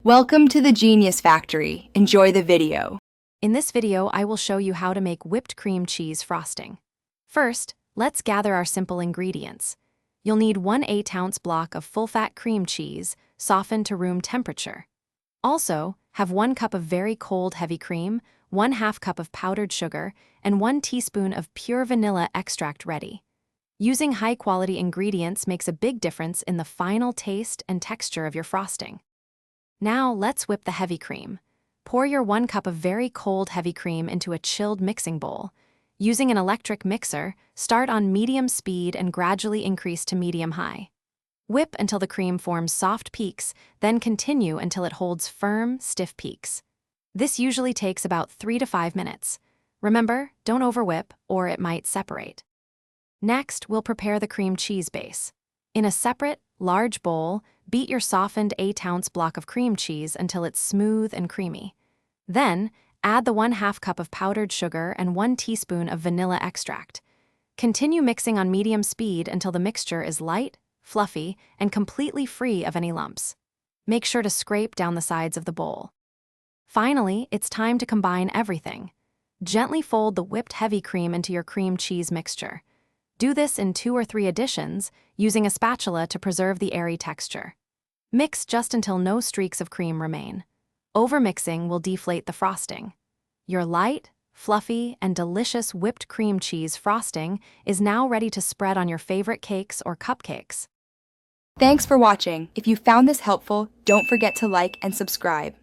Welcome to the Genius Factory. Enjoy the video. In this video, I will show you how to make whipped cream cheese frosting. First, let's gather our simple ingredients. You'll need 1/8-ounce block of full-fat cream cheese, softened to room temperature. Also, have 1 cup of very cold heavy cream, 1/2 cup of powdered sugar, and 1 teaspoon of pure vanilla extract ready. Using high-quality ingredients makes a big difference in the final taste and texture of your frosting. Now, let's whip the heavy cream. Pour your 1 cup of very cold heavy cream into a chilled mixing bowl. Using an electric mixer, start on medium speed and gradually increase to medium-high. Whip until the cream forms soft peaks, then continue until it holds firm, stiff peaks. This usually takes about 3 to 5 minutes. Remember, don't overwhip or it might separate. Next, we'll prepare the cream cheese base. In a separate, large bowl, beat your softened 8-ounce block of cream cheese until it's smooth and creamy. Then, add the 1/2 cup of powdered sugar and 1 teaspoon of vanilla extract. Continue mixing on medium speed until the mixture is light, fluffy, and completely free of any lumps. Make sure to scrape down the sides of the bowl. Finally, it's time to combine everything. Gently fold the whipped heavy cream into your cream cheese mixture. Do this in 2 or 3 additions, using a spatula to preserve the airy texture. Mix just until no streaks of cream remain. Overmixing will deflate the frosting. Your light, fluffy, and delicious whipped cream cheese frosting is now ready to spread on your favorite cakes or cupcakes. Thanks for watching. If you found this helpful, don't forget to like and subscribe.